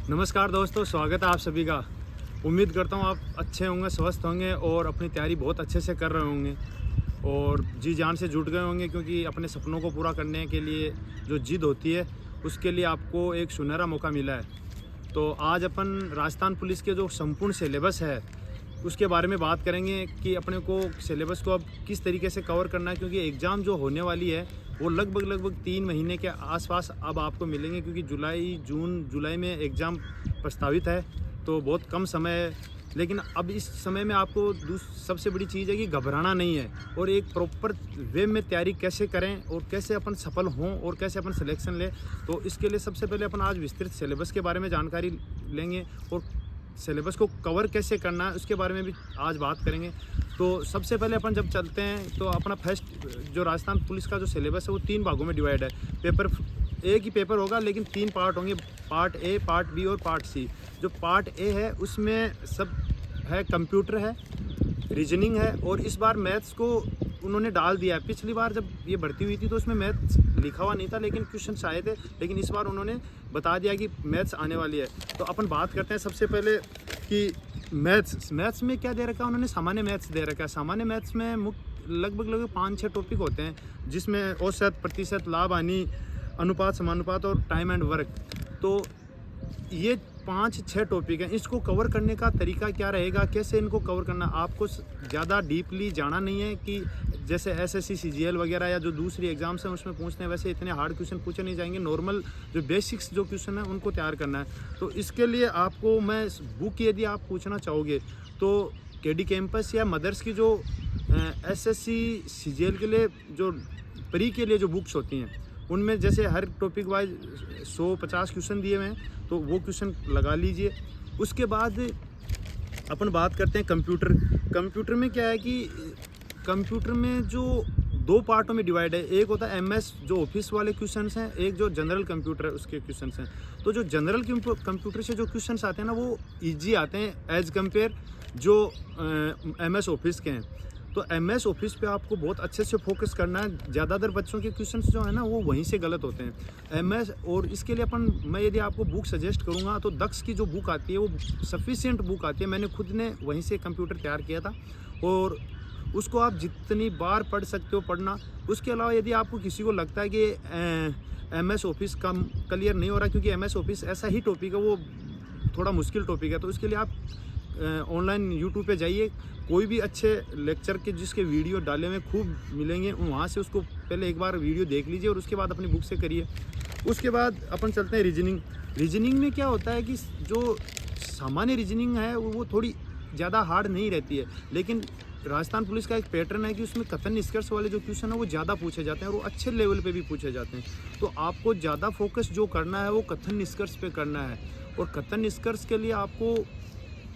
नमस्कार दोस्तों, स्वागत है आप सभी का। उम्मीद करता हूँ आप अच्छे होंगे, स्वस्थ होंगे और अपनी तैयारी बहुत अच्छे से कर रहे होंगे और जी जान से जुट गए होंगे, क्योंकि अपने सपनों को पूरा करने के लिए जो जिद होती है उसके लिए आपको एक सुनहरा मौका मिला है। तो आज अपन राजस्थान पुलिस के जो संपूर्ण सिलेबस है उसके बारे में बात करेंगे कि अपने को सिलेबस को अब किस तरीके से कवर करना है, क्योंकि एग्ज़ाम जो होने वाली है वो लगभग 3 महीने के आसपास अब आपको मिलेंगे, क्योंकि जुलाई में एग्ज़ाम प्रस्तावित है। तो बहुत कम समय है, लेकिन अब इस समय में आपको सबसे बड़ी चीज़ है कि घबराना नहीं है और एक प्रॉपर वे में तैयारी कैसे करें और कैसे अपन सफल हों और कैसे अपन सिलेक्शन लें। तो इसके लिए सबसे पहले अपन आज विस्तृत सिलेबस के बारे में जानकारी लेंगे और सिलेबस को कवर कैसे करना है उसके बारे में भी आज बात करेंगे। तो सबसे पहले अपन जब चलते हैं तो अपना फर्स्ट जो राजस्थान पुलिस का जो सिलेबस है वो 3 भागों में डिवाइड है। पेपर एक ही पेपर होगा, लेकिन 3 पार्ट होंगे, पार्ट ए, पार्ट बी और पार्ट सी। जो पार्ट ए है उसमें सब है, कंप्यूटर है, रीजनिंग है और इस बार मैथ्स को उन्होंने डाल दिया है। पिछली बार जब ये भर्ती हुई थी तो उसमें मैथ्स लिखा हुआ नहीं था, लेकिन क्वेश्चन आए थे, लेकिन इस बार उन्होंने बता दिया कि मैथ्स आने वाली है। तो अपन बात करते हैं सबसे पहले कि मैथ्स में क्या दे रखा है उन्होंने। सामान्य मैथ्स दे रखा है। सामान्य मैथ्स में लगभग 5-6 टॉपिक होते हैं, जिसमें औसत, प्रतिशत, लाभ, हानि, अनुपात, समानुपात और टाइम एंड वर्क। तो ये 5-6 टॉपिक हैं। इसको कवर करने का तरीका क्या रहेगा, कैसे इनको कवर करना। आपको ज़्यादा डीपली जाना नहीं है कि जैसे एसएससी, सीजीएल वगैरह या जो दूसरी एग्जाम्स हैं उसमें पूछते हैं, वैसे इतने हार्ड क्वेश्चन पूछे नहीं जाएंगे। नॉर्मल जो बेसिक्स जो क्वेश्चन है उनको तैयार करना है। तो इसके लिए आपको मैं बुक यदि आप पूछना चाहोगे तो केडी कैंपस या मदर्स की जो एसएससी सीजीएल के लिए जो प्री के लिए जो बुक्स होती हैं उनमें जैसे हर टॉपिक वाइज 100-50 क्वेश्चन दिए हुए हैं, तो वो क्वेश्चन लगा लीजिए। उसके बाद अपन बात करते हैं कंप्यूटर में क्या है कि कंप्यूटर में जो 2 पार्टों में डिवाइड है। एक होता है एमएस जो ऑफिस वाले क्वेश्चंस हैं, एक जो जनरल कंप्यूटर है उसके क्वेश्चंस हैं। तो जो जनरल कंप्यूटर से जो क्वेश्चंस आते हैं ना वो इजी आते हैं एज कंपेयर जो एमएस ऑफिस के हैं। तो एमएस ऑफिस पे आपको बहुत अच्छे से फोकस करना है। ज़्यादातर बच्चों के क्वेश्चंस जो है ना वो वहीं से गलत होते हैं एमएस। और इसके लिए मैं यदि आपको बुक सजेस्ट करूँगा तो दक्ष की जो बुक आती है वो सफिशिएंट बुक आती है। मैंने खुद ने वहीं से कंप्यूटर तैयार किया था और उसको आप जितनी बार पढ़ सकते हो पढ़ना। उसके अलावा यदि आपको किसी को लगता है कि एमएस ऑफिस का क्लियर नहीं हो रहा, क्योंकि एमएस ऑफिस ऐसा ही टॉपिक है, वो थोड़ा मुश्किल टॉपिक है, तो उसके लिए आप ऑनलाइन यूट्यूब पे जाइए। कोई भी अच्छे लेक्चर के जिसके वीडियो डाले हुए खूब मिलेंगे, वहाँ से उसको पहले एक बार वीडियो देख लीजिए और उसके बाद अपनी बुक से करिए। उसके बाद अपन चलते हैं रीजनिंग में क्या होता है कि जो सामान्य रीजनिंग है वो थोड़ी ज़्यादा हार्ड नहीं रहती है, लेकिन राजस्थान पुलिस का एक पैटर्न है कि उसमें कथन निष्कर्ष वाले जो क्वेश्चन है वो ज़्यादा पूछे जाते हैं और वो अच्छे लेवल पे भी पूछे जाते हैं। तो आपको ज़्यादा फोकस जो करना है वो कथन निष्कर्ष पे करना है। और कथन निष्कर्ष के लिए आपको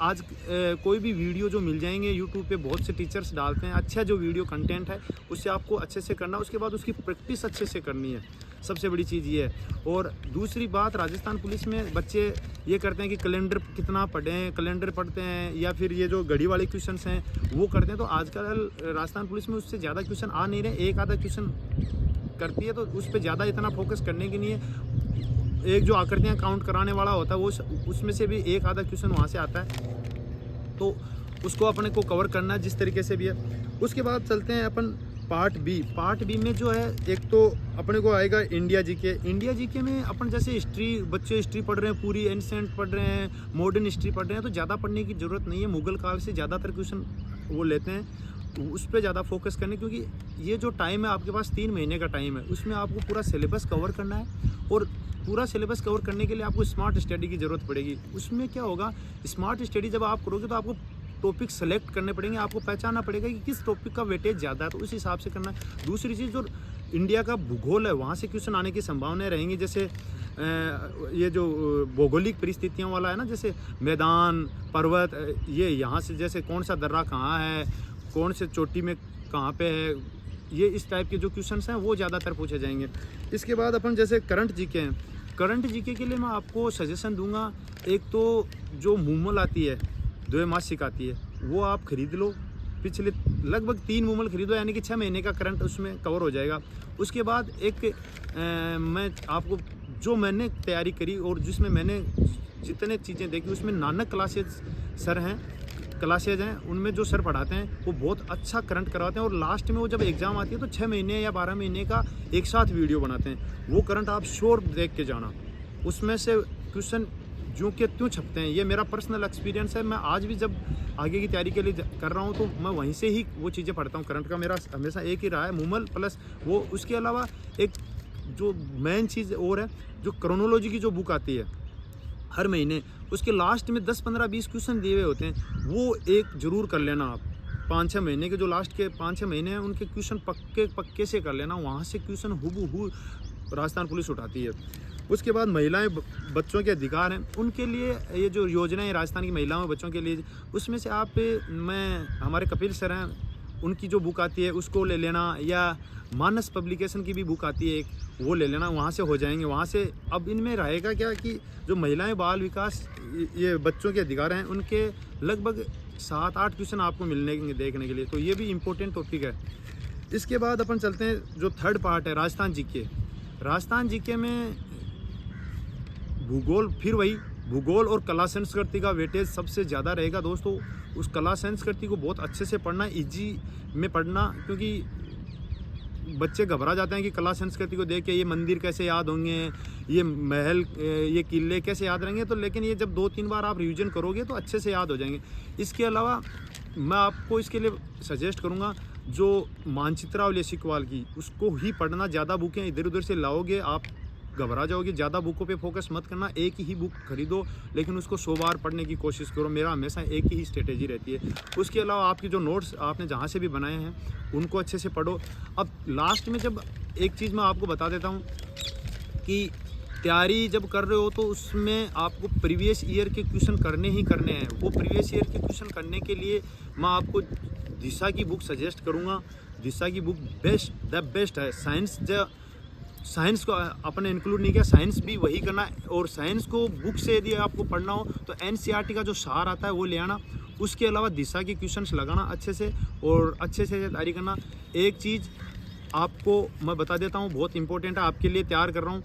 आज कोई भी वीडियो जो मिल जाएंगे यूट्यूब पे, बहुत से टीचर्स डालते हैं, अच्छा जो वीडियो कंटेंट है उससे आपको अच्छे से करना। उसके बाद उसकी प्रैक्टिस अच्छे से करनी है, सबसे बड़ी चीज़ ये है। और दूसरी बात, राजस्थान पुलिस में बच्चे ये करते हैं कि कैलेंडर कितना पढ़ें, कैलेंडर पढ़ते हैं या फिर ये जो घड़ी वाले क्वेश्चंस हैं वो करते हैं। तो आजकल राजस्थान पुलिस में उससे ज़्यादा क्वेश्चन आ नहीं रहे, एक आधा क्वेश्चन करती है, तो उस पर ज़्यादा इतना फोकस करने की नहीं है। एक जो आकृतियाँ काउंट कराने वाला होता है वो उसमें से भी एक आधा क्वेश्चन वहाँ से आता है, तो उसको अपने को कवर करना है जिस तरीके से भी है। उसके बाद चलते हैं अपन पार्ट बी में जो है, एक तो अपने को आएगा इंडिया जीके में अपन जैसे हिस्ट्री, बच्चे हिस्ट्री पढ़ रहे हैं, पूरी एंशिएंट पढ़ रहे हैं, मॉडर्न हिस्ट्री पढ़ रहे हैं, तो ज़्यादा पढ़ने की ज़रूरत नहीं है। मुगल काल से ज़्यादातर क्वेश्चन वो लेते हैं, तो उस पर ज़्यादा फोकस करने, क्योंकि ये जो टाइम है आपके पास 3 महीने का टाइम है, उसमें आपको पूरा सिलेबस कवर करना है। और पूरा सिलेबस कवर करने के लिए आपको स्मार्ट स्टडी की ज़रूरत पड़ेगी। उसमें क्या होगा, स्मार्ट स्टडी जब आप करोगे तो आपको टॉपिक सेलेक्ट करने पड़ेंगे, आपको पहचानना पड़ेगा कि किस टॉपिक का वेटेज ज़्यादा है, तो उस हिसाब से करना है। दूसरी चीज़, जो इंडिया का भूगोल है वहाँ से क्वेश्चन आने की संभावनाएं रहेंगी। जैसे ये जो भौगोलिक परिस्थितियों वाला है ना, जैसे मैदान, पर्वत, ये यहाँ से जैसे कौन सा दर्रा कहाँ है, कौन से चोटी में कहाँ पे है, ये इस टाइप के जो क्वेश्चंस हैं वो ज़्यादातर पूछे जाएंगे। इसके बाद अपन जैसे करंट जीके हैं, करंट जीके के लिए मैं आपको सजेशन दूंगा, एक तो जो मूमल आती है, द्वैमासिक आती है, वो आप खरीद लो। पिछले लगभग 3 मूमल खरीदो, यानी कि 6 महीने का करंट उसमें कवर हो जाएगा। उसके बाद एक मैं आपको जो मैंने तैयारी करी और जिसमें मैंने जितने चीज़ें देखी उसमें नानक क्लासेज हैं, उनमें जो सर पढ़ाते हैं वो बहुत अच्छा करंट करवाते हैं, और लास्ट में वो जब एग्ज़ाम आती है तो 6 महीने या 12 महीने का एक साथ वीडियो बनाते हैं। वो करंट आप श्योर देख के जाना, उसमें से क्वेश्चन जो के त्यों छपते हैं। ये मेरा पर्सनल एक्सपीरियंस है। मैं आज भी जब आगे की तैयारी के लिए कर रहा हूँ तो मैं वहीं से ही वो चीज़ें पढ़ता हूँ। करंट का मेरा हमेशा एक ही रहा है, मूमल प्लस वो। उसके अलावा एक जो मेन चीज़ और है, जो क्रोनोलॉजी की जो बुक आती है हर महीने, उसके लास्ट में 10, 15, 20 क्वेश्चन दिए हुए होते हैं, वो एक ज़रूर कर लेना आप। 5-6 महीने के जो लास्ट के 5-6 महीने हैं उनके क्वेश्चन पक्के से कर लेना। वहाँ से क्वेश्चन हूबहू राजस्थान पुलिस उठाती है। उसके बाद महिलाएं बच्चों के अधिकार हैं, उनके लिए ये जो योजनाएं राजस्थान की महिलाओं और बच्चों के लिए, उसमें से हमारे कपिल सर हैं, उनकी जो बुक आती है उसको ले लेना, या मानस पब्लिकेशन की भी बुक आती है एक, वो ले लेना। वहाँ से हो जाएंगे। वहाँ से अब इनमें रहेगा क्या कि जो महिलाएं बाल विकास ये बच्चों के अधिकार हैं, उनके लगभग 7-8 क्वेश्चन आपको मिलने देखने के लिए, तो ये भी इम्पोर्टेंट टॉपिक है। इसके बाद अपन चलते हैं जो थर्ड पार्ट है राजस्थान जीके। राजस्थान जीके में भूगोल, फिर वही भूगोल और कला संस्कृति का वेटेज सबसे ज़्यादा रहेगा दोस्तों। उस कला संस्कृति को बहुत अच्छे से पढ़ना, इजी में पढ़ना, क्योंकि बच्चे घबरा जाते हैं कि कला संस्कृति को देख के ये मंदिर कैसे याद होंगे, ये महल, ये किले कैसे याद रहेंगे। तो लेकिन ये जब 2-3 बार आप रिवीजन करोगे तो अच्छे से याद हो जाएंगे। इसके अलावा मैं आपको इसके लिए सजेस्ट करूँगा जो मानचित्रावली सिकवाल की, उसको ही पढ़ना। ज़्यादा बुकें इधर उधर से लाओगे आप घबरा जाओगे। ज़्यादा बुकों पे फोकस मत करना, एक ही बुक खरीदो लेकिन उसको 100 बार पढ़ने की कोशिश करो। मेरा हमेशा एक ही स्ट्रेटेजी रहती है। उसके अलावा आपकी जो नोट्स आपने जहाँ से भी बनाए हैं उनको अच्छे से पढ़ो। अब लास्ट में जब एक चीज़ मैं आपको बता देता हूँ कि तैयारी जब कर रहे हो तो उसमें आपको प्रीवियस ईयर के क्वेश्चन करने ही करने हैं। वो प्रीवियस ईयर के क्वेश्चन करने के लिए मैं आपको दिशा की बुक सजेस्ट करूँगा। दिशा की बुक द बेस्ट है। साइंस को अपने इंक्लूड नहीं किया, साइंस भी वही करना है। और साइंस को बुक से यदि आपको पढ़ना हो तो NCERT का जो सार आता है वो ले आना। उसके अलावा दिशा के क्वेश्चंस लगाना अच्छे से, और अच्छे से तैयारी करना। एक चीज़ आपको मैं बता देता हूँ, बहुत इंपॉर्टेंट है, आपके लिए तैयार कर रहा हूँ।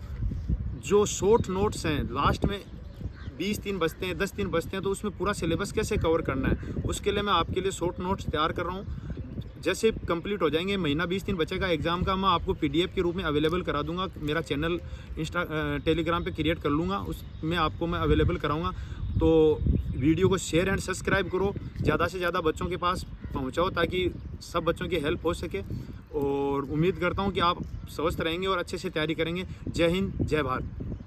जो शॉर्ट नोट्स हैं लास्ट में 20-3 बचते हैं, 10-3 बचते हैं, तो उसमें पूरा सिलेबस कैसे कवर करना है, उसके लिए मैं आपके लिए शॉर्ट नोट्स तैयार कर रहा हूँ। जैसे कंप्लीट हो जाएंगे, महीना 20 दिन बचेगा एग्ज़ाम का, मैं आपको PDF के रूप में अवेलेबल करा दूंगा। मेरा चैनल टेलीग्राम पे क्रिएट कर लूँगा, उसमें आपको मैं अवेलेबल कराऊंगा। तो वीडियो को शेयर एंड सब्सक्राइब करो, ज़्यादा से ज़्यादा बच्चों के पास पहुँचाओ ताकि सब बच्चों की हेल्प हो सके। और उम्मीद करता हूँ कि आप स्वस्थ रहेंगे और अच्छे से तैयारी करेंगे। जय हिंद, जय भारत।